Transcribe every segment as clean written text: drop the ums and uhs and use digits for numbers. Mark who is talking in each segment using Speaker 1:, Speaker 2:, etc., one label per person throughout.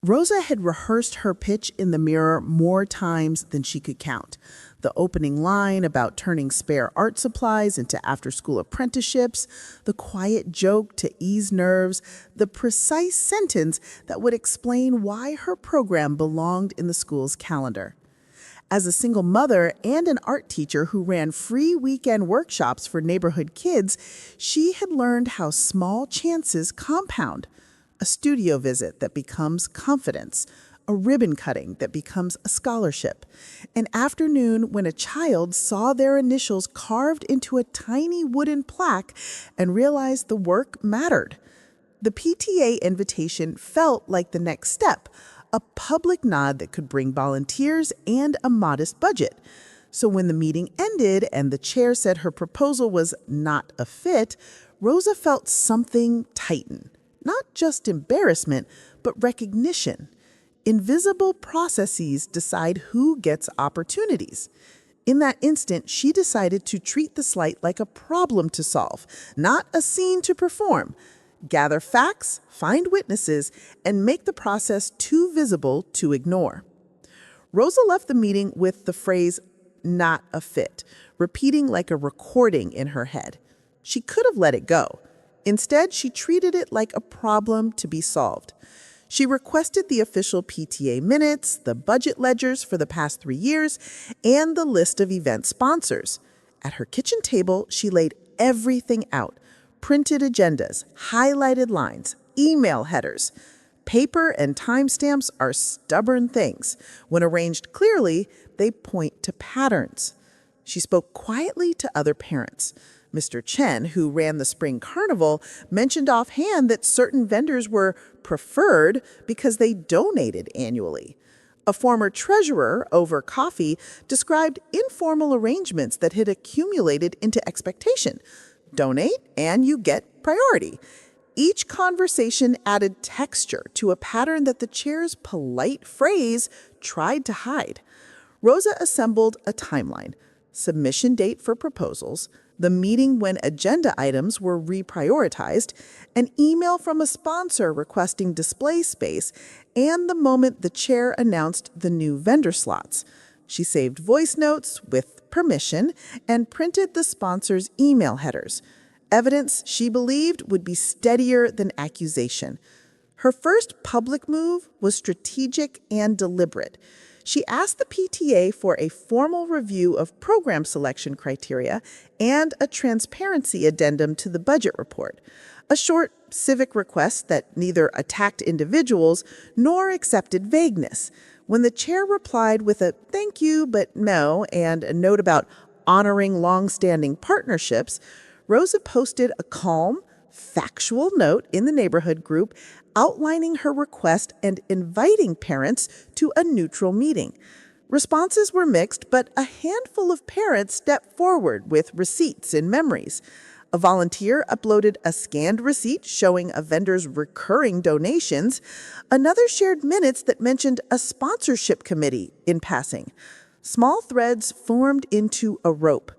Speaker 1: Rosa had rehearsed her pitch in the mirror more times than she could count. The opening line about turning spare art supplies into after-school apprenticeships, the quiet joke to ease nerves, the precise sentence that would explain why her program belonged in the school's calendar. As a single mother and an art teacher who ran free weekend workshops for neighborhood kids, she had learned how small chances compound. A studio visit that becomes confidence, a ribbon cutting that becomes a scholarship, an afternoon when a child saw their initials carved into a tiny wooden plaque and realized the work mattered. The PTA invitation felt like the next step, a public nod that could bring volunteers and a modest budget. So when the meeting ended and the chair said her proposal was not a fit, Rosa felt something tighten. Not just embarrassment, but recognition. Invisible processes decide who gets opportunities. In that instant, she decided to treat the slight like a problem to solve, not a scene to perform. Gather facts, find witnesses, and make the process too visible to ignore. Rosa left the meeting with the phrase, "not a fit," repeating like a recording in her head. She could have let it go. Instead, she treated it like a problem to be solved. She requested the official PTA minutes, the budget ledgers for the past 3 years, and the list of event sponsors. At her kitchen table, she laid everything out. Printed agendas, highlighted lines, email headers. Paper and timestamps are stubborn things. When arranged clearly, they point to patterns. She spoke quietly to other parents. Mr. Chen, who ran the spring carnival, mentioned offhand that certain vendors were preferred because they donated annually. A former treasurer, over coffee, described informal arrangements that had accumulated into expectation. Donate and you get priority. Each conversation added texture to a pattern that the chair's polite phrase tried to hide. Rosa assembled a timeline, submission date for proposals, the meeting when agenda items were reprioritized, an email from a sponsor requesting display space, and the moment the chair announced the new vendor slots. She saved voice notes with permission and printed the sponsor's email headers, evidence she believed would be steadier than accusation. Her first public move was strategic and deliberate. She asked the PTA for a formal review of program selection criteria and a transparency addendum to the budget report, a short civic request that neither attacked individuals nor accepted vagueness. When the chair replied with a "thank you, but no," and a note about honoring long-standing partnerships, Rosa posted a calm, factual note in the neighborhood group outlining her request and inviting parents to a neutral meeting. Responses were mixed, but a handful of parents stepped forward with receipts and memories. A volunteer uploaded a scanned receipt showing a vendor's recurring donations. Another shared minutes that mentioned a sponsorship committee in passing. Small threads formed into a rope.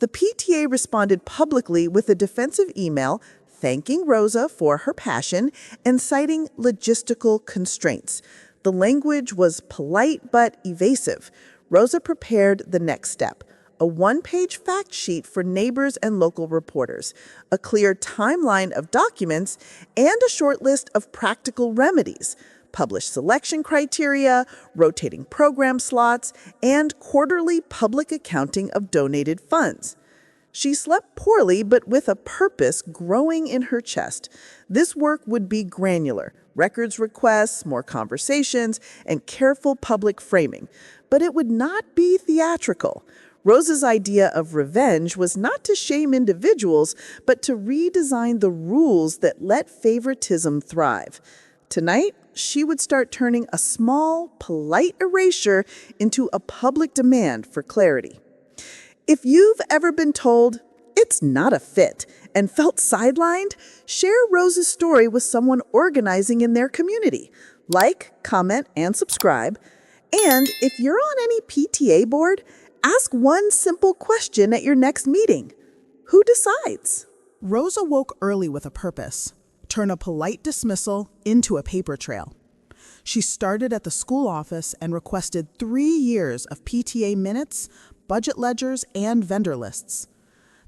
Speaker 1: The PTA responded publicly with a defensive email thanking Rosa for her passion and citing logistical constraints. The language was polite but evasive. Rosa prepared the next step, a one-page fact sheet for neighbors and local reporters, a clear timeline of documents, and a short list of practical remedies, published selection criteria, rotating program slots, and quarterly public accounting of donated funds. She slept poorly, but with a purpose growing in her chest. This work would be granular, records requests, more conversations, and careful public framing. But it would not be theatrical. Rosa's idea of revenge was not to shame individuals, but to redesign the rules that let favoritism thrive. Tonight, she would start turning a small, polite erasure into a public demand for clarity. If you've ever been told, "it's not a fit," and felt sidelined, share Rosa's story with someone organizing in their community. Like, comment, and subscribe. And if you're on any PTA board, ask one simple question at your next meeting. Who decides?
Speaker 2: Rosa woke early with a purpose: turn a polite dismissal into a paper trail.
Speaker 1: She started at the school office and requested 3 years of PTA minutes, budget ledgers, and vendor lists.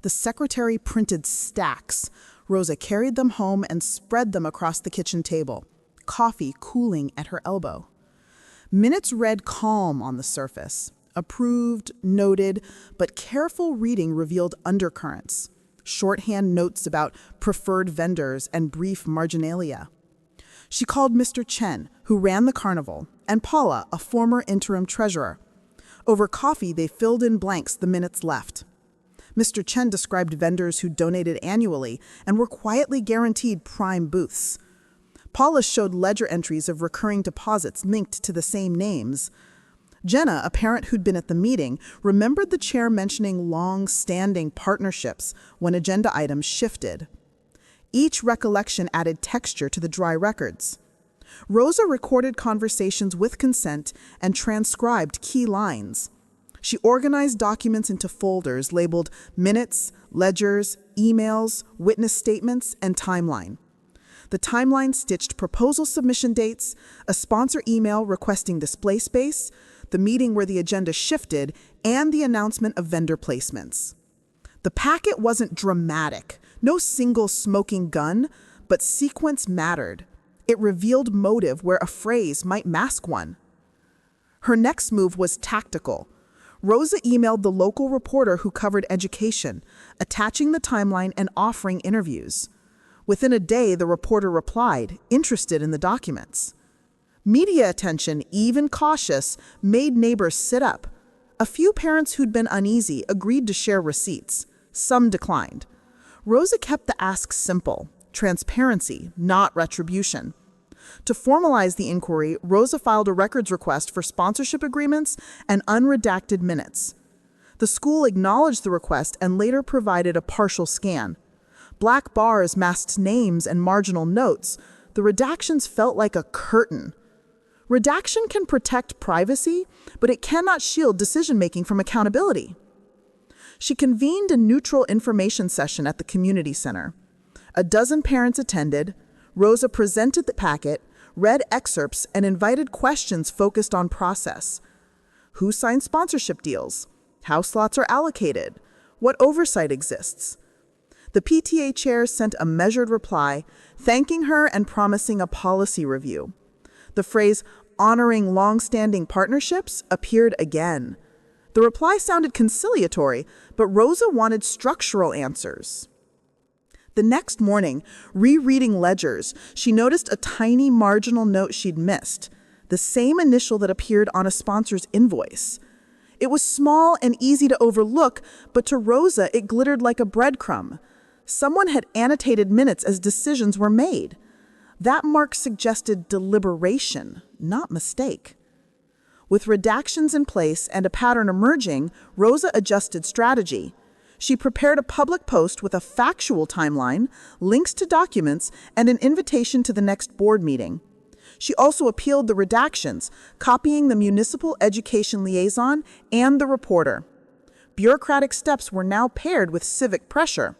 Speaker 1: The secretary printed stacks. Rosa carried them home and spread them across the kitchen table, coffee cooling at her elbow. Minutes read calm on the surface. Approved, noted, but careful reading revealed undercurrents. Shorthand notes about preferred vendors and brief marginalia. She called Mr. Chen, who ran the carnival, and Paula, a former interim treasurer. Over coffee, they filled in blanks the minutes left. Mr. Chen described vendors who donated annually and were quietly guaranteed prime booths. Paula showed ledger entries of recurring deposits linked to the same names. Jenna, a parent who'd been at the meeting, remembered the chair mentioning long-standing partnerships when agenda items shifted. Each recollection added texture to the dry records. Rosa recorded conversations with consent and transcribed key lines. She organized documents into folders labeled minutes, ledgers, emails, witness statements, and timeline. The timeline stitched proposal submission dates, a sponsor email requesting display space, the meeting where the agenda shifted, and the announcement of vendor placements. The packet wasn't dramatic, no single smoking gun, but sequence mattered. It revealed motive where a phrase might mask one. Her next move was tactical. Rosa emailed the local reporter who covered education, attaching the timeline and offering interviews. Within a day, the reporter replied, interested in the documents. Media attention, even cautious, made neighbors sit up. A few parents who'd been uneasy agreed to share receipts. Some declined. Rosa kept the ask simple: transparency, not retribution. To formalize the inquiry, Rosa filed a records request for sponsorship agreements and unredacted minutes. The school acknowledged the request and later provided a partial scan. Black bars masked names and marginal notes. The redactions felt like a curtain. Redaction can protect privacy, but it cannot shield decision-making from accountability. She convened a neutral information session at the community center. A dozen parents attended. Rosa presented the packet, read excerpts, and invited questions focused on process. Who signs sponsorship deals? How slots are allocated? What oversight exists? The PTA chair sent a measured reply, thanking her and promising a policy review. The phrase, honoring long-standing partnerships, appeared again. The reply sounded conciliatory, but Rosa wanted structural answers. The next morning, rereading ledgers, she noticed a tiny marginal note she'd missed, the same initial that appeared on a sponsor's invoice. It was small and easy to overlook, but to Rosa it glittered like a breadcrumb. Someone had annotated minutes as decisions were made. That mark suggested deliberation, not mistake. With redactions in place and a pattern emerging, Rosa adjusted strategy. She prepared a public post with a factual timeline, links to documents, and an invitation to the next board meeting. She also appealed the redactions, copying the municipal education liaison and the reporter. Bureaucratic steps were now paired with civic pressure.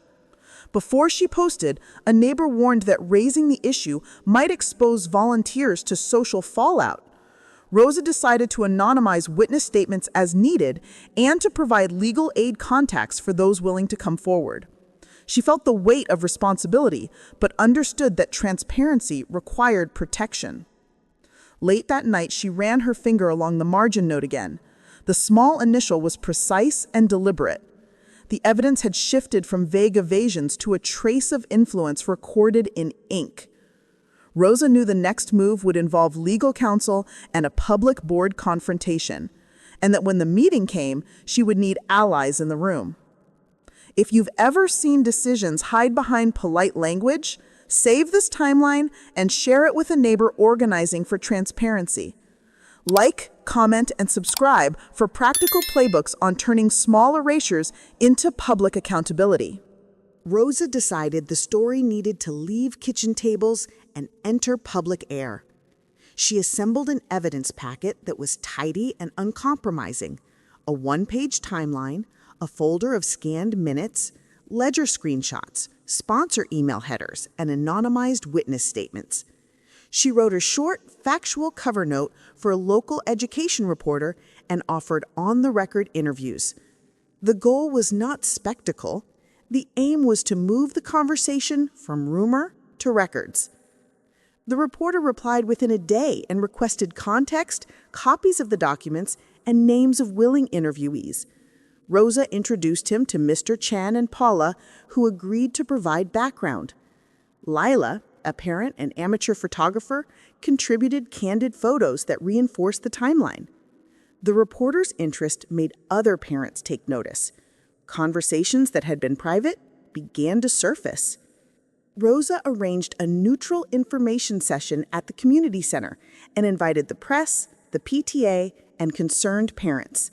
Speaker 1: Before she posted, a neighbor warned that raising the issue might expose volunteers to social fallout. Rosa decided to anonymize witness statements as needed and to provide legal aid contacts for those willing to come forward. She felt the weight of responsibility, but understood that transparency required protection. Late that night, she ran her finger along the margin note again. The small initial was precise and deliberate. The evidence had shifted from vague evasions to a trace of influence recorded in ink. Rosa knew the next move would involve legal counsel and a public board confrontation, and that when the meeting came, she would need allies in the room. If you've ever seen decisions hide behind polite language, save this timeline and share it with a neighbor organizing for transparency. Like, comment, and subscribe for practical playbooks on turning small erasures into public accountability. Rosa decided the story needed to leave kitchen tables and enter public air. She assembled an evidence packet that was tidy and uncompromising, a one-page timeline, a folder of scanned minutes, ledger screenshots, sponsor email headers, and anonymized witness statements. She wrote a short, factual cover note for a local education reporter and offered on-the-record interviews. The goal was not spectacle. The aim was to move the conversation from rumor to records. The reporter replied within a day and requested context, copies of the documents, and names of willing interviewees. Rosa introduced him to Mr. Chen and Paula, who agreed to provide background. Lila, a parent and amateur photographer, contributed candid photos that reinforced the timeline. The reporter's interest made other parents take notice. Conversations that had been private began to surface. Rosa arranged a neutral information session at the community center and invited the press, the PTA, and concerned parents.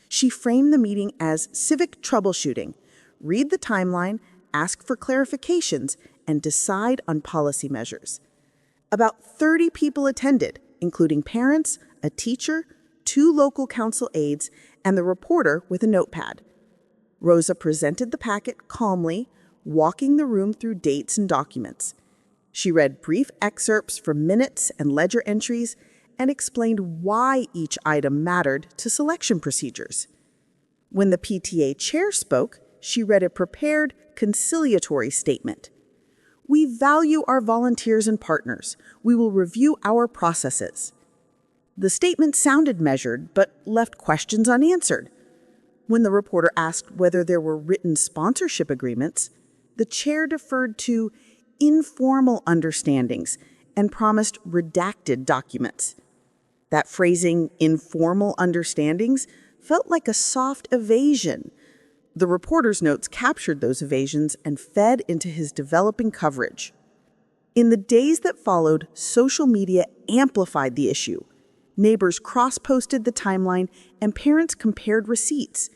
Speaker 1: She framed the meeting as civic troubleshooting. Read the timeline, ask for clarifications, and decide on policy measures. About 30 people attended, including parents, a teacher, 2 local council aides, and the reporter with a notepad. Rosa presented the packet calmly, walking the room through dates and documents. She read brief excerpts from minutes and ledger entries and explained why each item mattered to selection procedures. When the PTA chair spoke, she read a prepared, conciliatory statement. "We value our volunteers and partners. We will review our processes." The statement sounded measured, but left questions unanswered. When the reporter asked whether there were written sponsorship agreements, the chair deferred to informal understandings and promised redacted documents. That phrasing, informal understandings, felt like a soft evasion. The reporter's notes captured those evasions and fed into his developing coverage. In the days that followed, social media amplified the issue. Neighbors cross-posted the timeline and parents compared receipts.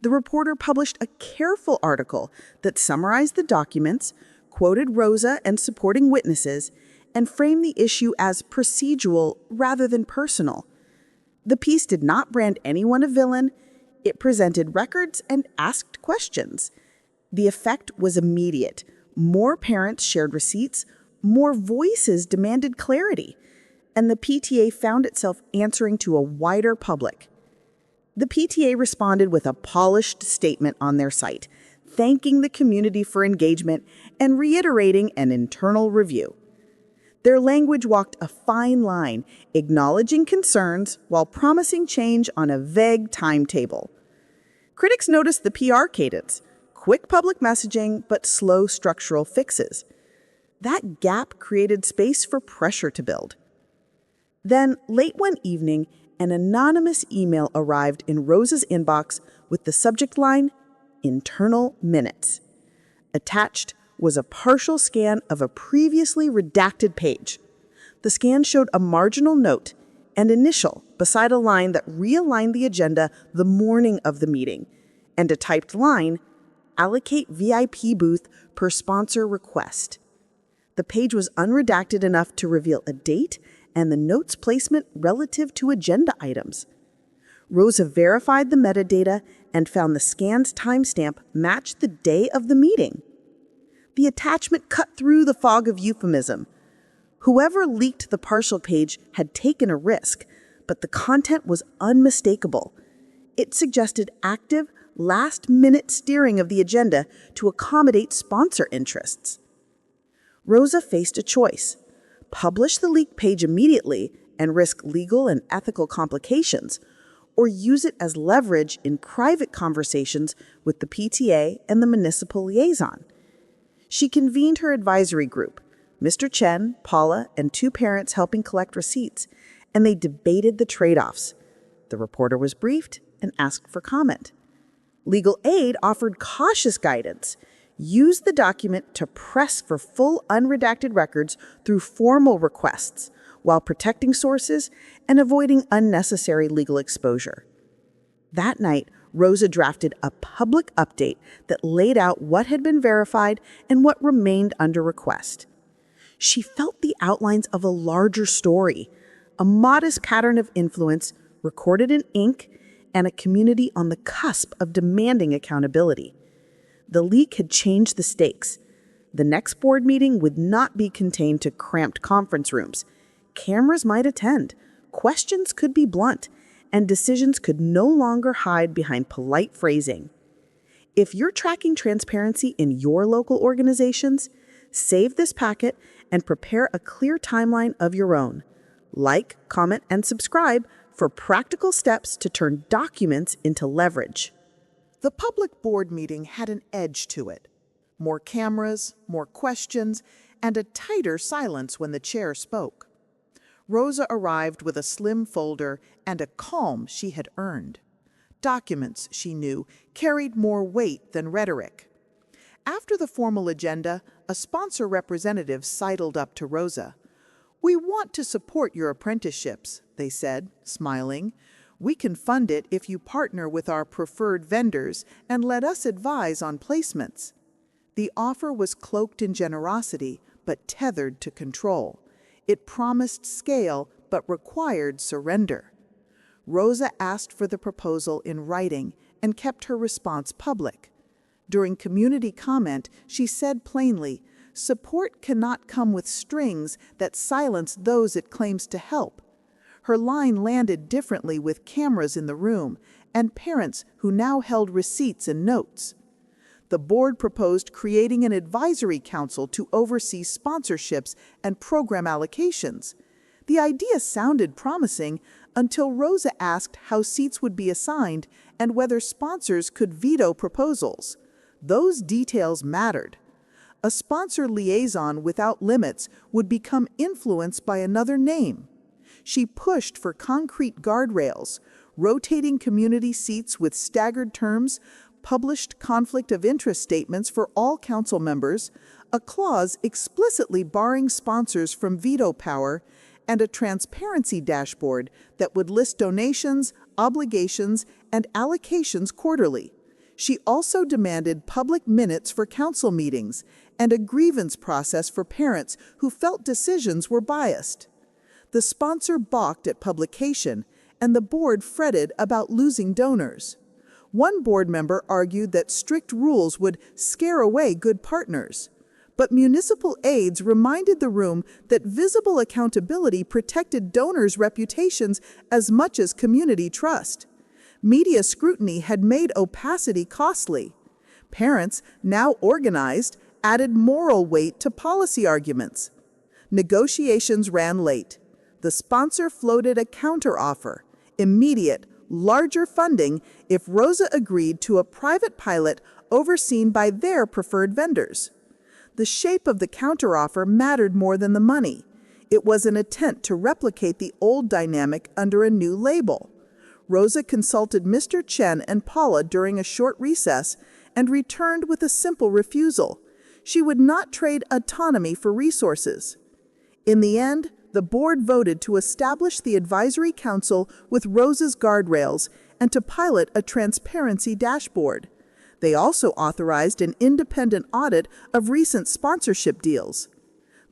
Speaker 1: The reporter published a careful article that summarized the documents, quoted Rosa and supporting witnesses, and framed the issue as procedural rather than personal. The piece did not brand anyone a villain. It presented records and asked questions. The effect was immediate. More parents shared receipts, more voices demanded clarity, and the PTA found itself answering to a wider public. The PTA responded with a polished statement on their site, thanking the community for engagement and reiterating an internal review. Their language walked a fine line, acknowledging concerns while promising change on a vague timetable. Critics noticed the PR cadence, quick public messaging, but slow structural fixes. That gap created space for pressure to build. Then, late one evening, an anonymous email arrived in Rosa's inbox with the subject line, "Internal Minutes." Attached was a partial scan of a previously redacted page. The scan showed a marginal note and initial beside a line that realigned the agenda the morning of the meeting, and a typed line, "Allocate VIP booth per sponsor request." The page was unredacted enough to reveal a date and the note's placement relative to agenda items. Rosa verified the metadata and found the scan's timestamp matched the day of the meeting. The attachment cut through the fog of euphemism. Whoever leaked the partial page had taken a risk, but the content was unmistakable. It suggested active, last-minute steering of the agenda to accommodate sponsor interests. Rosa faced a choice: publish the leaked page immediately and risk legal and ethical complications, or use it as leverage in private conversations with the PTA and the municipal liaison. She convened her advisory group, Mr. Chen, Paula, and 2 parents helping collect receipts, and they debated the trade-offs. The reporter was briefed and asked for comment. Legal aid offered cautious guidance. Use the document to press for full unredacted records through formal requests while protecting sources and avoiding unnecessary legal exposure. That night, Rosa drafted a public update that laid out what had been verified and what remained under request. She felt the outlines of a larger story, a modest pattern of influence recorded in ink, and a community on the cusp of demanding accountability. The leak had changed the stakes.
Speaker 2: The next board meeting would not be contained to cramped conference rooms. Cameras might attend, questions could be blunt, and decisions could no longer hide behind polite phrasing. If you're tracking transparency in your local organizations, save this packet and prepare a clear timeline of your own. Like, comment, and subscribe for practical steps to turn documents into leverage.
Speaker 1: The public board meeting had an edge to it. More cameras, more questions, and a tighter silence when the chair spoke. Rosa arrived with a slim folder and a calm she had earned. Documents, she knew, carried more weight than rhetoric. After the formal agenda, a sponsor representative sidled up to Rosa. "We want to support your apprenticeships," they said, smiling. "We can fund it if you partner with our preferred vendors and let us advise on placements." The offer was cloaked in generosity, but tethered to control. It promised scale, but required surrender. Rosa asked for the proposal in writing and kept her response public. During community comment, she said plainly, "Support cannot come with strings that silence those it claims to help." Her line landed differently with cameras in the room and parents who now held receipts and notes. The board proposed creating an advisory council to oversee sponsorships and program allocations. The idea sounded promising until Rosa asked how seats would be assigned and whether sponsors could veto proposals. Those details mattered. A sponsor liaison without limits would become influenced by another name. She pushed for concrete guardrails, rotating community seats with staggered terms, published conflict of interest statements for all council members, a clause explicitly barring sponsors from veto power, and a transparency dashboard that would list donations, obligations, and allocations quarterly. She also demanded public minutes for council meetings and a grievance process for parents who felt decisions were biased. The sponsor balked at publication, and the board fretted about losing donors. One board member argued that strict rules would scare away good partners. But municipal aides reminded the room that visible accountability protected donors' reputations as much as community trust. Media scrutiny had made opacity costly. Parents, now organized, added moral weight to policy arguments. Negotiations ran late. The sponsor floated a counteroffer, immediate, larger funding if Rosa agreed to a private pilot overseen by their preferred vendors. The shape of the counteroffer mattered more than the money. It was an attempt to replicate the old dynamic under a new label. Rosa consulted Mr. Chen and Paula during a short recess and returned with a simple refusal. She would not trade autonomy for resources. In the end, the board voted to establish the advisory council with Rosa's guardrails and to pilot a transparency dashboard. They also authorized an independent audit of recent sponsorship deals.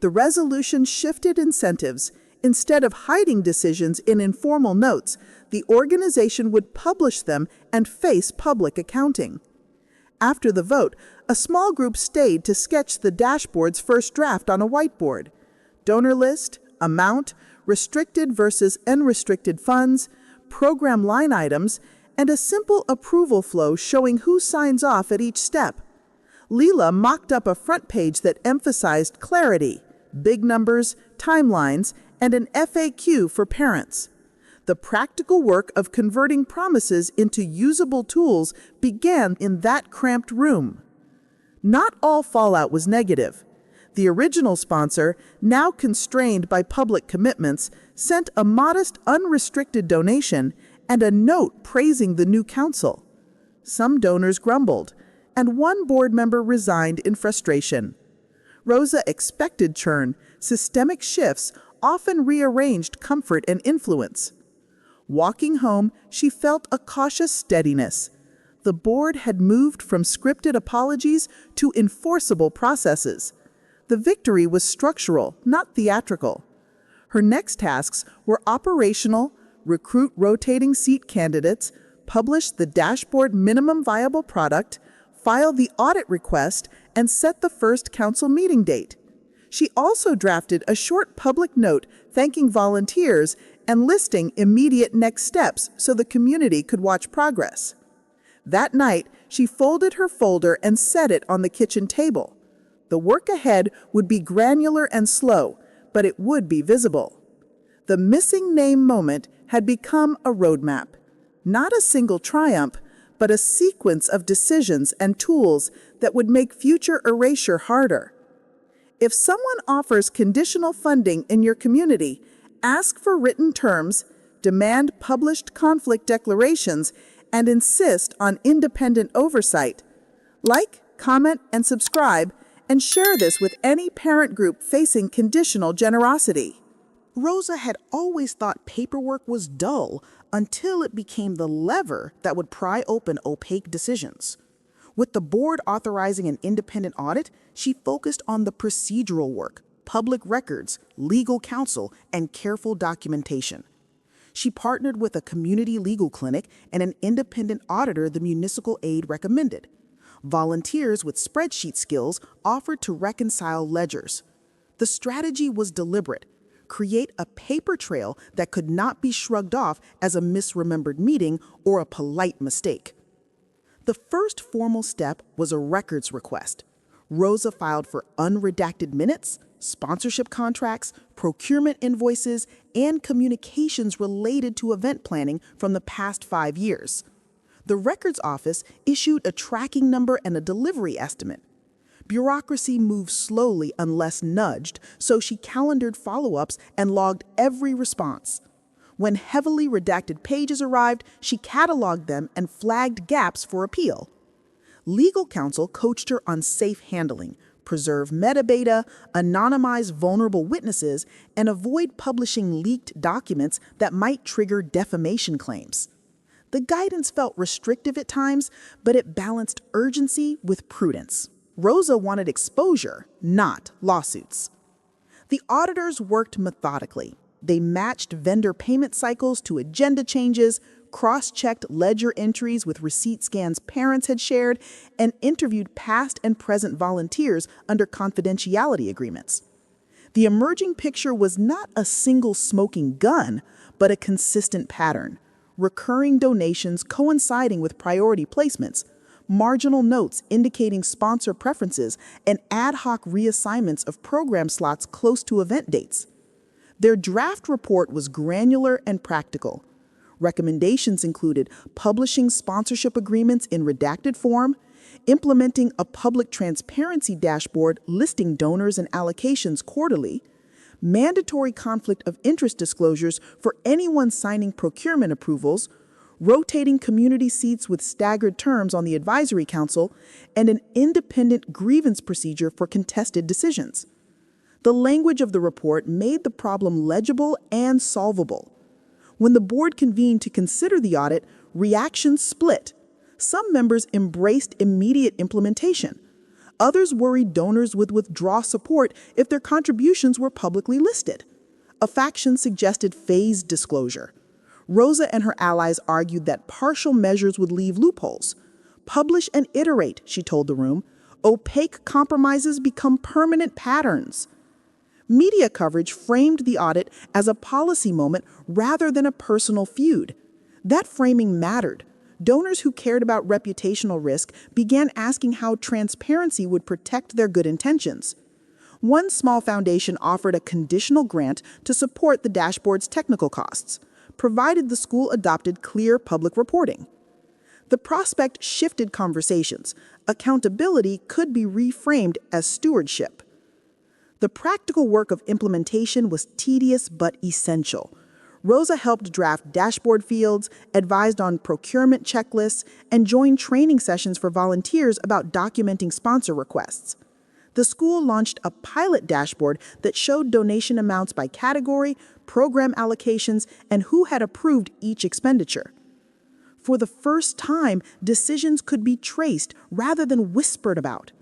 Speaker 1: The resolution shifted incentives. Instead of hiding decisions in informal notes, the organization would publish them and face public accounting. After the vote, a small group stayed to sketch the dashboard's first draft on a whiteboard. Donor list, amount, restricted versus unrestricted funds, program line items, and a simple approval flow showing who signs off at each step. Leela mocked up a front page that emphasized clarity, big numbers, timelines, and an FAQ for parents. The practical work of converting promises into usable tools began in that cramped room. Not all fallout was negative. The original sponsor, now constrained by public commitments, sent a modest unrestricted donation and a note praising the new council. Some donors grumbled, and one board member resigned in frustration. Rosa expected churn. Systemic shifts often rearranged comfort and influence. Walking home, she felt a cautious steadiness. The board had moved from scripted apologies to enforceable processes. The victory was structural, not theatrical. Her next tasks were operational: recruit rotating seat candidates, publish the dashboard minimum viable product, filed the audit request, and set the first council meeting date. She also drafted a short public note thanking volunteers and listing immediate next steps so the community could watch progress. That night, she folded her folder and set it on the kitchen table. The work ahead would be granular and slow, but it would be visible. The missing name moment had become a roadmap, not a single triumph, but a sequence of decisions and tools that would make future erasure harder. If someone offers conditional funding in your community, ask for written terms, demand published conflict declarations, and insist on independent oversight. Like, comment, and subscribe, and share this with any parent group facing conditional generosity.
Speaker 2: Rosa had always thought paperwork was dull until it became the lever that would pry open opaque decisions. With the board authorizing an independent audit, she focused on the procedural work, public records, legal counsel, and careful documentation. She partnered with a community legal clinic and an independent auditor the municipal aid recommended. Volunteers with spreadsheet skills offered to reconcile ledgers. The strategy was deliberate. Create a paper trail that could not be shrugged off as a misremembered meeting or a polite mistake. The first formal step was a records request. Rosa filed for unredacted minutes, sponsorship contracts, procurement invoices, and communications related to event planning from the past 5 years. The records office issued a tracking number and a delivery estimate. Bureaucracy moves slowly unless nudged, so she calendared follow-ups and logged every response. When heavily redacted pages arrived, she cataloged them and flagged gaps for appeal. Legal counsel coached her on safe handling, preserve metadata, anonymize vulnerable witnesses, and avoid publishing leaked documents that might trigger defamation claims. The guidance felt restrictive at times, but it balanced urgency with prudence. Rosa wanted exposure, not lawsuits. The auditors worked methodically. They matched vendor payment cycles to agenda changes, cross-checked ledger entries with receipt scans parents had shared, and interviewed past and present volunteers under confidentiality agreements. The emerging picture was not a single smoking gun, but a consistent pattern. Recurring donations coinciding with priority placements, marginal notes indicating sponsor preferences, and ad hoc reassignments of program slots close to event dates. Their draft report was granular and practical. Recommendations included publishing sponsorship agreements in redacted form, implementing a public transparency dashboard listing donors and allocations quarterly, mandatory conflict of interest disclosures for anyone signing procurement approvals, rotating community seats with staggered terms on the advisory council, and an independent grievance procedure for contested decisions. The language of the report made the problem legible and solvable. When the board convened to consider the audit, reactions split. Some members embraced immediate implementation. Others worried donors would withdraw support if their contributions were publicly listed. A faction suggested phased disclosure. Rosa and her allies argued that partial measures would leave loopholes. Publish and iterate, she told the room. Opaque compromises become permanent patterns. Media coverage framed the audit as a policy moment rather than a personal feud. That framing mattered. Donors who cared about reputational risk began asking how transparency would protect their good intentions. One small foundation offered a conditional grant to support the dashboard's technical costs, provided the school adopted clear public reporting. The prospect shifted conversations. Accountability could be reframed as stewardship. The practical work of implementation was tedious but essential. Rosa helped draft dashboard fields, advised on procurement checklists, and joined training sessions for volunteers about documenting sponsor requests. The school launched a pilot dashboard that showed donation amounts by category, program allocations, and who had approved each expenditure. For the first time, decisions could be traced rather than whispered about.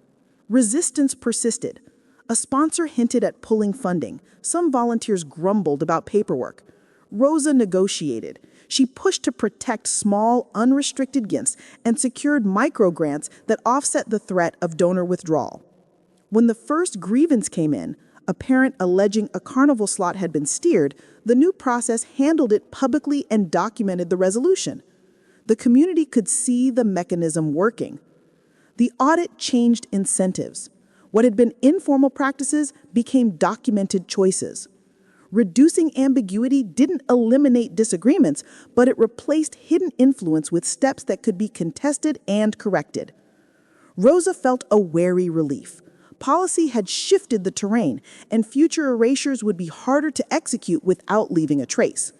Speaker 2: Resistance persisted. A sponsor hinted at pulling funding. Some volunteers grumbled about paperwork. Rosa negotiated. She pushed to protect small, unrestricted gifts and secured micro-grants that offset the threat of donor withdrawal. When the first grievance came in, a parent alleging a carnival slot had been steered, the new process handled it publicly and documented the resolution. The community could see the mechanism working. The audit changed incentives. What had been informal practices became documented choices. Reducing ambiguity didn't eliminate disagreements, but it replaced hidden influence with steps that could be contested and corrected. Rosa felt a wary relief. Policy had shifted the terrain, and future erasures would be harder to execute without leaving a trace.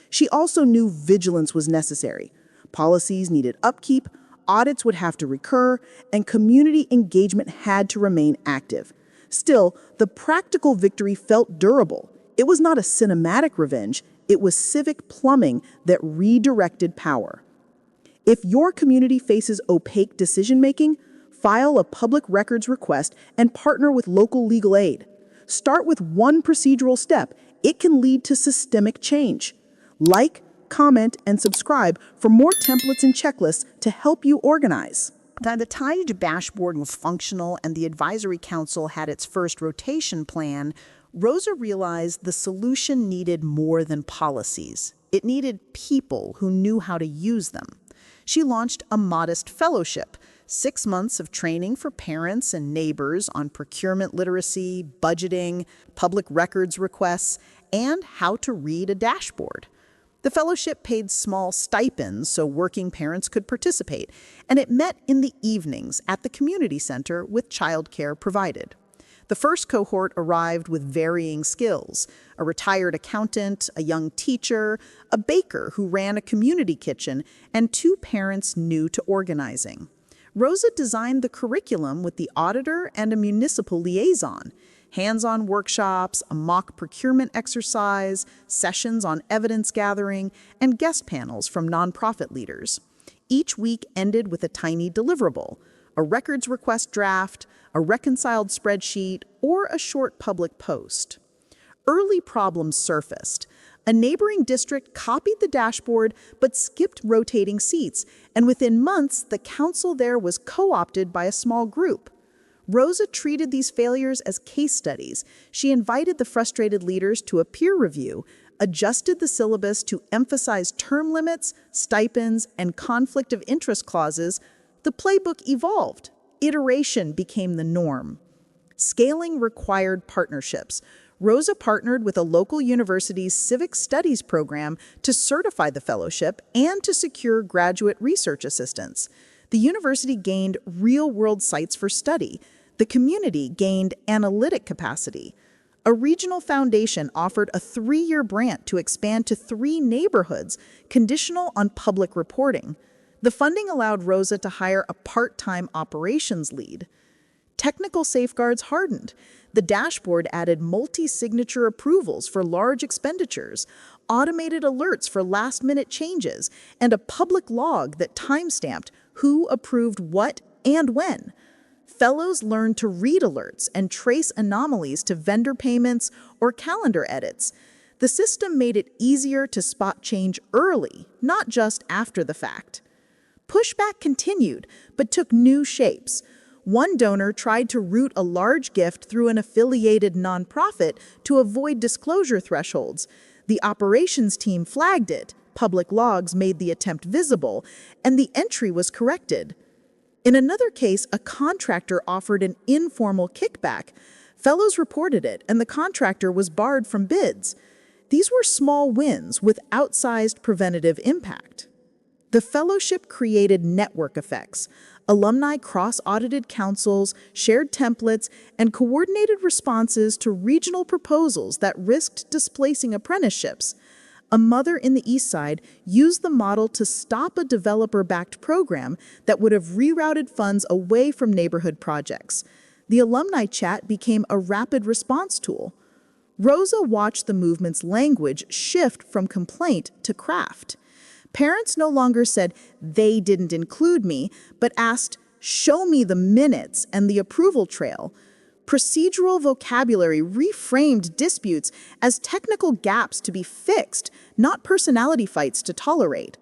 Speaker 2: She also knew vigilance was necessary. Policies needed upkeep, audits would have to recur, and community engagement had to remain active. Still, the practical victory felt durable. It was not a cinematic revenge, it was civic plumbing that redirected power. If your community faces opaque decision-making, file a public records request and partner with local legal aid. Start with one procedural step. It can lead to systemic change. Like, comment, and subscribe for more templates and checklists to help you organize.
Speaker 1: By the time the dashboard was functional and the advisory council had its first rotation plan, Rosa realized the solution needed more than policies. It needed people who knew how to use them. She launched a modest fellowship, 6 months of training for parents and neighbors on procurement literacy, budgeting, public records requests, and how to read a dashboard. The fellowship paid small stipends so working parents could participate, and it met in the evenings at the community center with childcare provided. The first cohort arrived with varying skills: a retired accountant, a young teacher, a baker who ran a community kitchen, and 2 parents new to organizing. Rosa designed the curriculum with the auditor and a municipal liaison. Hands-on workshops, a mock procurement exercise, sessions on evidence gathering, and guest panels from nonprofit leaders. Each week ended with a tiny deliverable: a records request draft, a reconciled spreadsheet, or a short public post. Early problems surfaced. A neighboring district copied the dashboard but skipped rotating seats, and within months, the council there was co-opted by a small group. Rosa treated these failures as case studies. She invited the frustrated leaders to a peer review, adjusted the syllabus to emphasize term limits, stipends, and conflict of interest clauses. The playbook evolved. Iteration became the norm. Scaling required partnerships. Rosa partnered with a local university's civic studies program to certify the fellowship and to secure graduate research assistants. The university gained real-world sites for study. The community gained analytic capacity. A regional foundation offered a 3-year grant to expand to 3 neighborhoods, conditional on public reporting. The funding allowed Rosa to hire a part-time operations lead. Technical safeguards hardened. The dashboard added multi-signature approvals for large expenditures, automated alerts for last-minute changes, and a public log that timestamped who approved what and when. Fellows learned to read alerts and trace anomalies to vendor payments or calendar edits. The system made it easier to spot change early, not just after the fact. Pushback continued, but took new shapes. One donor tried to route a large gift through an affiliated nonprofit to avoid disclosure thresholds. The operations team flagged it, public logs made the attempt visible, and the entry was corrected. In another case, a contractor offered an informal kickback. Fellows reported it, and the contractor was barred from bids. These were small wins with outsized preventative impact. The fellowship created network effects. Alumni cross-audited councils, shared templates, and coordinated responses to regional proposals that risked displacing apprenticeships. A mother in the East Side used the model to stop a developer-backed program that would have rerouted funds away from neighborhood projects. The alumni chat became a rapid response tool. Rosa watched the movement's language shift from complaint to craft. Parents no longer said, "They didn't include me," but asked, "Show me the minutes and the approval trail."
Speaker 2: Procedural vocabulary reframed disputes as technical gaps to be fixed, not personality fights to tolerate.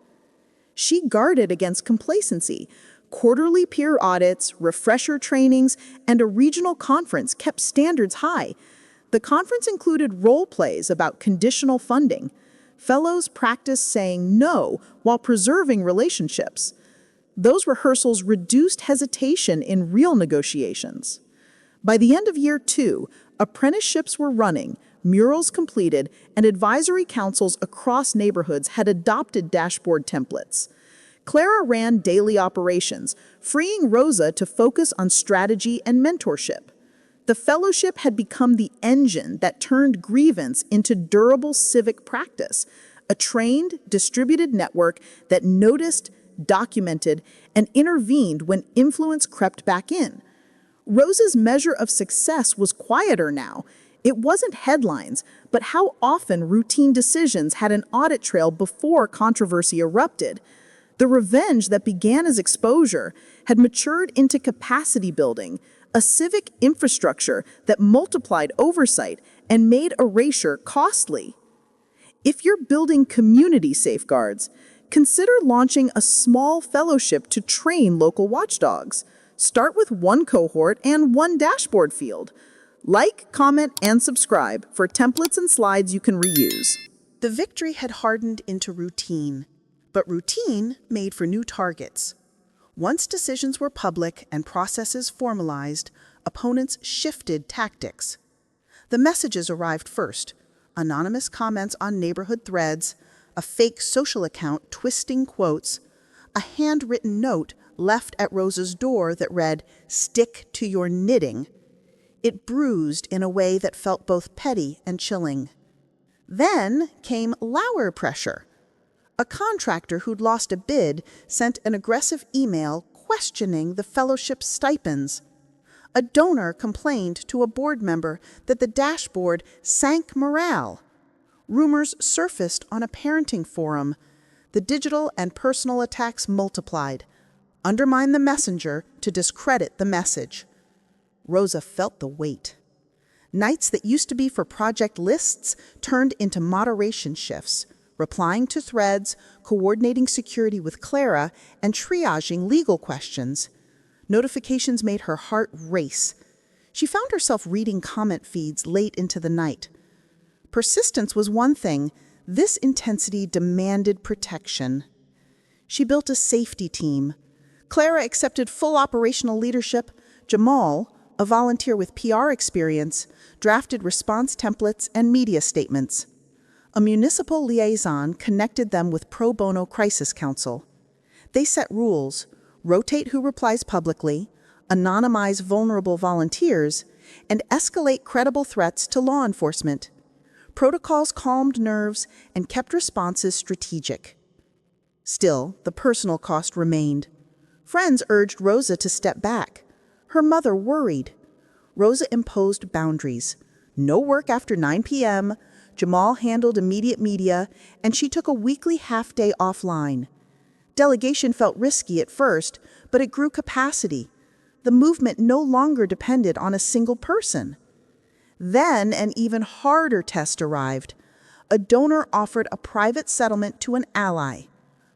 Speaker 2: She guarded against complacency. Quarterly peer audits, refresher trainings, and a regional conference kept standards high. The conference included role plays about conditional funding. Fellows practiced saying no while preserving relationships. Those rehearsals reduced hesitation in real negotiations. By the end of year 2, apprenticeships were running, murals completed, and advisory councils across neighborhoods had adopted dashboard templates. Clara ran daily operations, freeing Rosa to focus on strategy and mentorship. The fellowship had become the engine that turned grievance into durable civic practice, a trained, distributed network that noticed, documented, and intervened when influence crept back in. Rosa's measure of success was quieter now. It wasn't headlines, but how often routine decisions had an audit trail before controversy erupted. The revenge that began as exposure had matured into capacity building, a civic infrastructure that multiplied oversight and made erasure costly. If you're building community safeguards, consider launching a small fellowship to train local watchdogs. Start with one cohort and one dashboard field. Like, comment, and subscribe for templates and slides you can reuse. The victory had hardened into routine, but routine made for new targets. Once decisions were public and processes formalized, opponents shifted tactics. The messages arrived first: anonymous comments on neighborhood threads, a fake social account twisting quotes, a handwritten note left at Rosa's door that read, "Stick to your knitting." It bruised in a way that felt both petty and chilling. Then came louder pressure. A contractor who'd lost a bid sent an aggressive email questioning the fellowship's stipends. A donor complained to a board member that the dashboard sank morale. Rumors surfaced on a parenting forum. The digital and personal attacks multiplied. Undermine the messenger to discredit the message. Rosa felt the weight. Nights that used to be for project lists turned into moderation shifts, replying to threads, coordinating security with Clara, and triaging legal questions. Notifications made her heart race. She found herself reading comment feeds late into the night. Persistence was one thing. This intensity demanded protection. She built a safety team. Clara accepted full operational leadership. Jamal, a volunteer with PR experience, drafted response templates and media statements. A municipal liaison connected them with pro bono crisis counsel. They set rules: rotate who replies publicly, anonymize vulnerable volunteers, and escalate credible threats to law enforcement. Protocols calmed nerves and kept responses strategic. Still, the personal cost remained. Friends urged Rosa to step back. Her mother worried. Rosa imposed boundaries. No work after 9 p.m., Jamal handled immediate media, and she took a weekly half-day offline. Delegation felt risky at first, but it grew capacity. The movement no longer depended on a single person. Then an even harder test arrived. A donor offered a private settlement to an ally.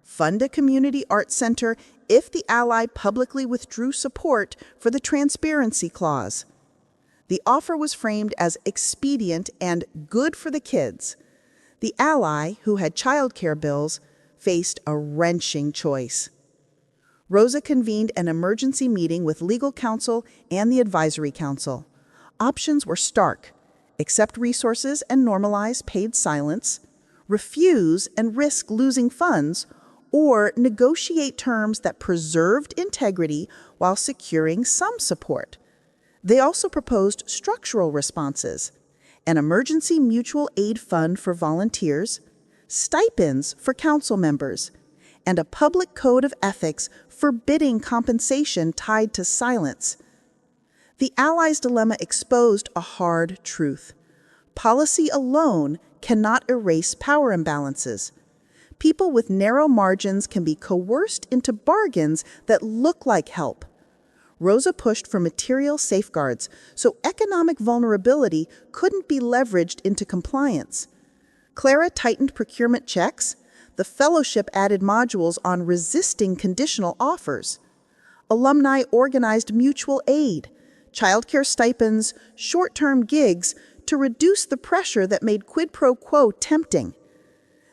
Speaker 2: Fund a community art center if the ally publicly withdrew support for the transparency clause. The offer was framed as expedient and good for the kids. The ally, who had childcare bills, faced a wrenching choice. Rosa convened an emergency meeting with legal counsel and the advisory council. Options were stark: accept resources and normalize paid silence, refuse and risk losing funds, or negotiate terms that preserved integrity while securing some support. They also proposed structural responses: an emergency mutual aid fund for volunteers, stipends for council members, and a public code of ethics forbidding compensation tied to silence. The allies' dilemma exposed a hard truth. Policy alone cannot erase power imbalances. People with narrow margins can be coerced into bargains that look like help. Rosa pushed for material safeguards so economic vulnerability couldn't be leveraged into compliance. Clara tightened procurement checks. The fellowship added modules on resisting conditional offers. Alumni organized mutual aid, childcare stipends, short-term gigs to reduce the pressure that made quid pro quo tempting.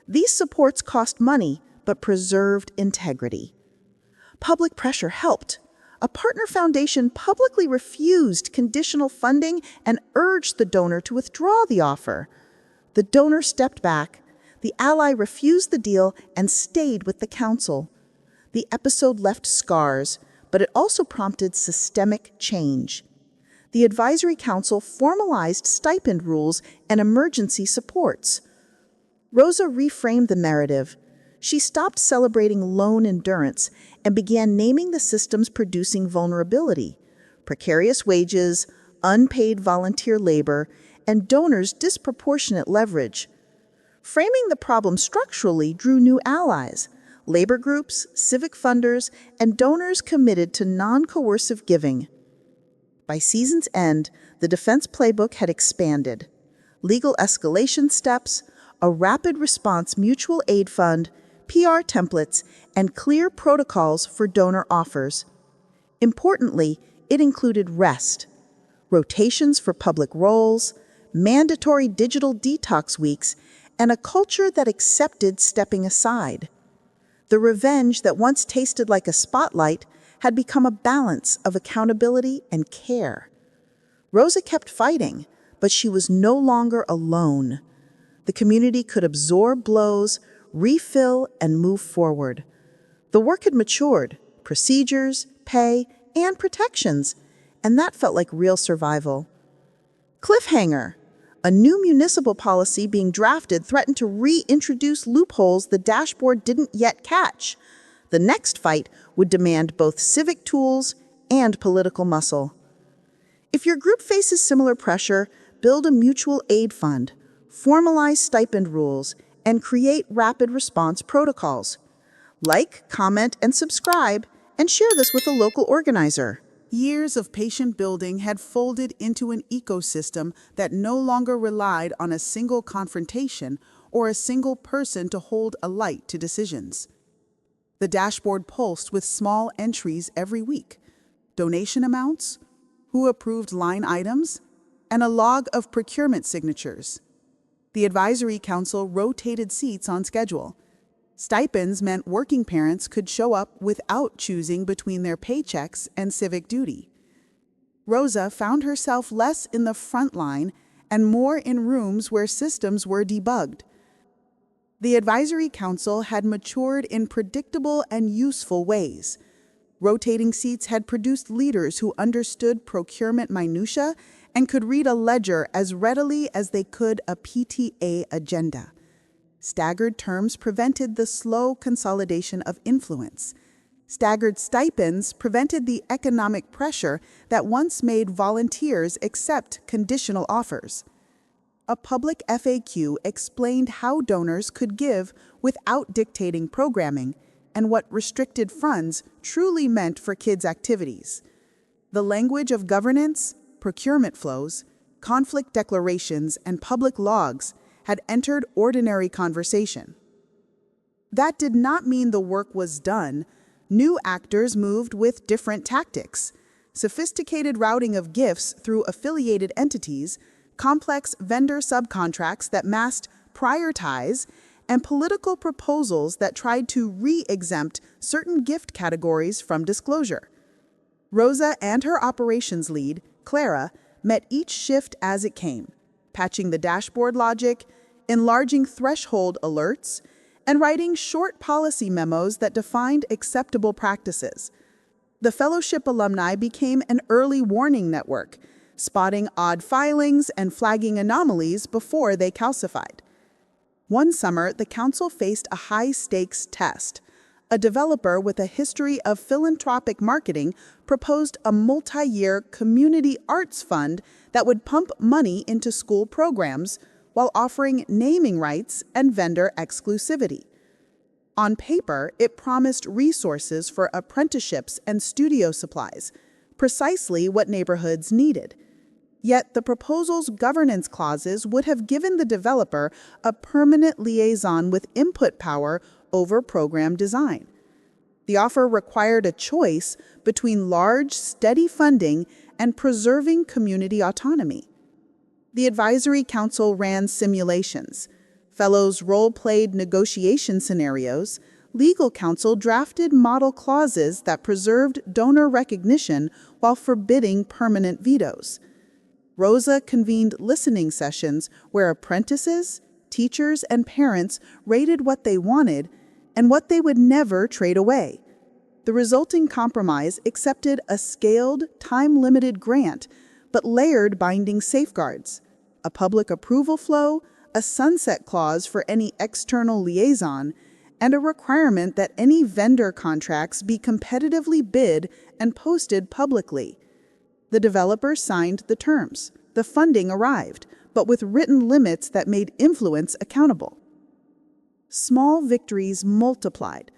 Speaker 2: These supports cost money but preserved integrity. Public pressure helped. A partner foundation publicly refused conditional funding and urged the donor to withdraw the offer. The donor stepped back. The ally refused the deal and stayed with the council. The episode left scars, but it also prompted systemic change. The advisory council formalized stipend rules and emergency supports. Rosa reframed the narrative. She stopped celebrating lone endurance and began naming the systems producing vulnerability: precarious wages, unpaid volunteer labor, and donors' disproportionate leverage. Framing the problem structurally drew new allies: labor groups, civic funders, and donors committed to non-coercive giving. By season's end, the defense playbook had expanded. Legal escalation steps, a rapid response mutual aid fund, PR templates, and clear protocols for donor offers. Importantly, it included rest, rotations for public roles, mandatory digital detox weeks, and a culture that accepted stepping aside. The revenge that once tasted like a spotlight had become a balance of accountability and care. Rosa kept fighting, but she was no longer alone. The community could absorb blows, refill, and move forward. The work had matured: procedures, pay, and protections, and that felt like real survival. Cliffhanger. A new municipal policy being drafted threatened to reintroduce loopholes the dashboard didn't yet catch. The next fight would demand both civic tools and political muscle. If your group faces similar pressure, build a mutual aid fund, formalize stipend rules, and create rapid response protocols. Like, comment, and subscribe, and share this with a local organizer.
Speaker 1: Years of patient building had folded into an ecosystem that no longer relied on a single confrontation or a single person to hold a light to decisions. The dashboard pulsed with small entries every week: donation amounts, who approved line items, and a log of procurement signatures. The advisory council rotated seats on schedule. Stipends meant working parents could show up without choosing between their paychecks and civic duty. Rosa found herself less in the front line and more in rooms where systems were debugged. The advisory council had matured in predictable and useful ways. Rotating seats had produced leaders who understood procurement minutiae and could read a ledger as readily as they could a PTA agenda. Staggered terms prevented the slow consolidation of influence. Staggered stipends prevented the economic pressure that once made volunteers accept conditional offers. A public FAQ explained how donors could give without dictating programming and what restricted funds truly meant for kids' activities. The language of governance, procurement flows, conflict declarations, and public logs had entered ordinary conversation. That did not mean the work was done. New actors moved with different tactics: sophisticated routing of gifts through affiliated entities, complex vendor subcontracts that masked prior ties, and political proposals that tried to re-exempt certain gift categories from disclosure. Rosa and her operations lead, Clara, met each shift as it came, patching the dashboard logic, enlarging threshold alerts, and writing short policy memos that defined acceptable practices. The fellowship alumni became an early warning network, spotting odd filings and flagging anomalies before they calcified. One summer, the council faced a high-stakes test. A developer with a history of philanthropic marketing proposed a multi-year community arts fund that would pump money into school programs while offering naming rights and vendor exclusivity. On paper, it promised resources for apprenticeships and studio supplies,
Speaker 2: precisely what neighborhoods needed. Yet the proposal's governance clauses would have given the developer a permanent liaison with input power over program design. The offer required a choice between large, steady funding and preserving community autonomy. The advisory council ran simulations. Fellows role-played negotiation scenarios. Legal counsel drafted model clauses that preserved donor recognition while forbidding permanent vetoes. Rosa convened listening sessions where apprentices, teachers, and parents rated what they wanted and what they would never trade away. The resulting compromise accepted a scaled, time-limited grant, but layered binding safeguards, a public approval flow, a sunset clause for any external liaison, and a requirement that any vendor contracts be competitively bid and posted publicly. The developer signed the terms. The funding arrived, but with written limits that made influence accountable. Small victories multiplied.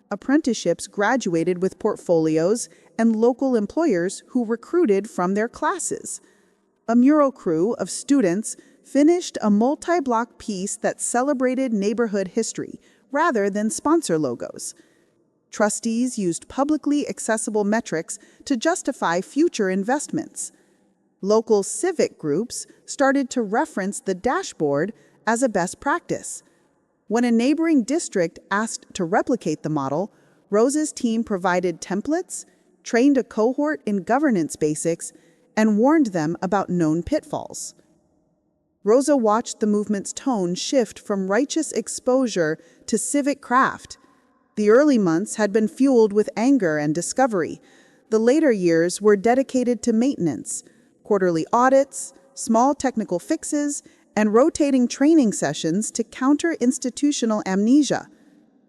Speaker 2: Apprenticeships graduated with portfolios and local employers who recruited from their classes. A mural crew of students finished a multi-block piece that celebrated neighborhood history rather than sponsor logos. Trustees used publicly accessible metrics to justify future investments. Local civic groups started to reference the dashboard as a best practice. When a neighboring district asked to replicate the model, Rosa's team provided templates, trained a cohort in governance basics, and warned them about known pitfalls. Rosa watched the movement's tone shift from righteous exposure to civic craft. The early months had been fueled with anger and discovery. The later years were dedicated to maintenance, quarterly audits, small technical fixes, and rotating training sessions to counter institutional amnesia.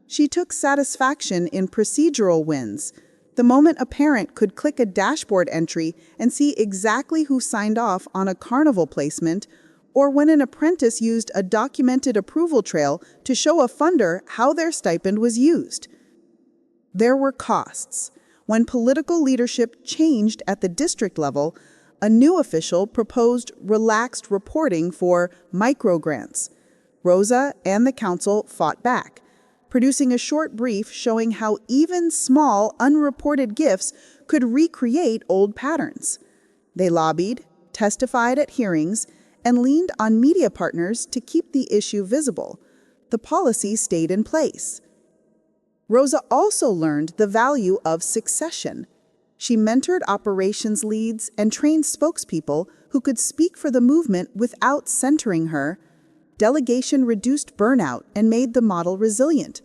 Speaker 2: She took satisfaction in procedural wins. The moment a parent could click a dashboard entry and see exactly who signed off on a carnival placement, or when an apprentice used a documented approval trail to show a funder how their stipend was used. There were costs. When political leadership changed at the district level, a new official proposed relaxed reporting for microgrants. Rosa and the council fought back, producing a short brief showing how even small, unreported gifts could recreate old patterns. They lobbied, testified at hearings, and leaned on media partners to keep the issue visible. The policy stayed in place. Rosa also learned the value of succession. She mentored operations leads and trained spokespeople who could speak for the movement without centering her. Delegation reduced burnout and made the model resilient.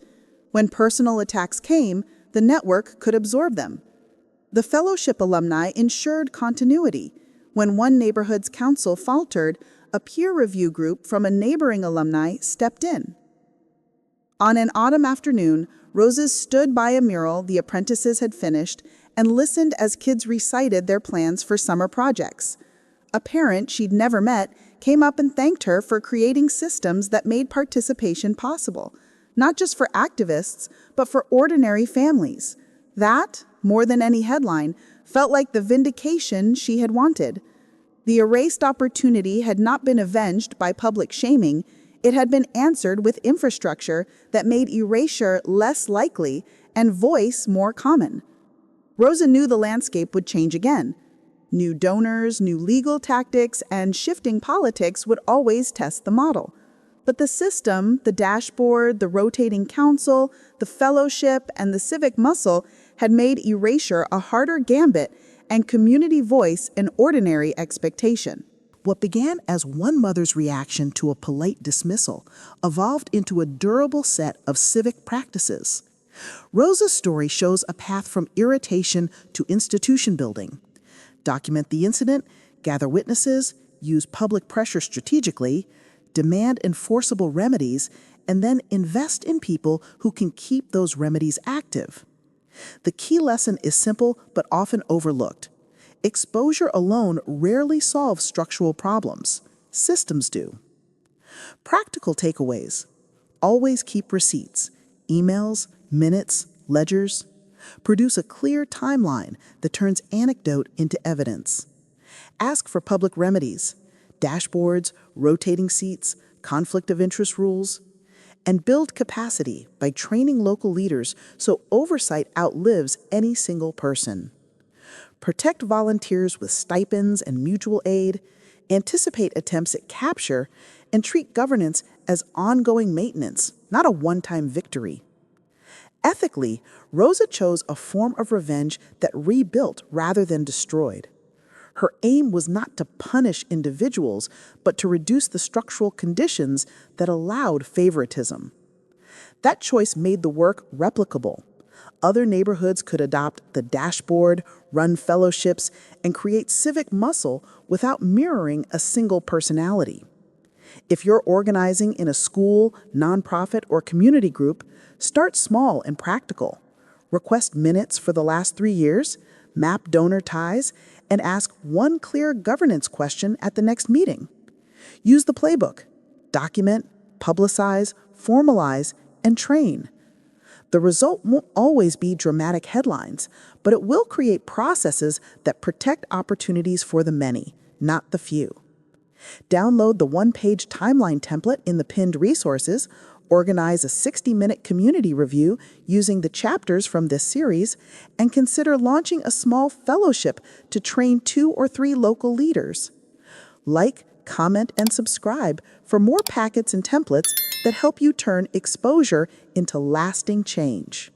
Speaker 2: When personal attacks came, the network could absorb them. The fellowship alumni ensured continuity. When one neighborhood's council faltered, a peer review group from a neighboring alumni stepped in. On an autumn afternoon, Rosa stood by a mural the apprentices had finished and listened as kids recited their plans for summer projects. A parent she'd never met came up and thanked her for creating systems that made participation possible, not just for activists, but for ordinary families. That, more than any headline, felt like the vindication she had wanted. The erased opportunity had not been avenged by public shaming. It had been answered with infrastructure that made erasure less likely and voice more common. Rosa knew the landscape would change again. New donors, new legal tactics, and shifting politics would always test the model. But the system, the dashboard, the rotating council, the fellowship, and the civic muscle had made erasure a harder gambit and community voice an ordinary expectation.
Speaker 1: What began as one mother's reaction to a polite dismissal evolved into a durable set of civic practices. Rosa's story shows a path from irritation to institution building. Document the incident, gather witnesses, use public pressure strategically, demand enforceable remedies, and then invest in people who can keep those remedies active. The key lesson is simple but often overlooked. Exposure alone rarely solves structural problems. Systems do. Practical takeaways. Always keep receipts, emails, minutes, ledgers. Produce a clear timeline that turns anecdote into evidence. Ask for public remedies, dashboards, rotating seats, conflict of interest rules, and build capacity by training local leaders so oversight outlives any single person. Protect volunteers with stipends and mutual aid, anticipate attempts at capture, and treat governance as ongoing maintenance, not a one-time victory. Ethically, Rosa chose a form of revenge that rebuilt rather than destroyed. Her aim was not to punish individuals, but to reduce the structural conditions that allowed favoritism. That choice made the work replicable. Other neighborhoods could adopt the dashboard, run fellowships, and create civic muscle without mirroring a single personality. If you're organizing in a school, nonprofit, or community group, start small and practical. Request minutes for the last 3 years, map donor ties, and ask one clear governance question at the next meeting. Use the playbook. Document, publicize, formalize, and train. The result won't always be dramatic headlines, but it will create processes that protect opportunities for the many, not the few. Download the one-page timeline template in the pinned resources, organize a 60-minute community review using the chapters from this series, and consider launching a small fellowship to train 2 or 3 local leaders. Like, comment, and subscribe for more packets and templates that help you turn exposure into lasting change.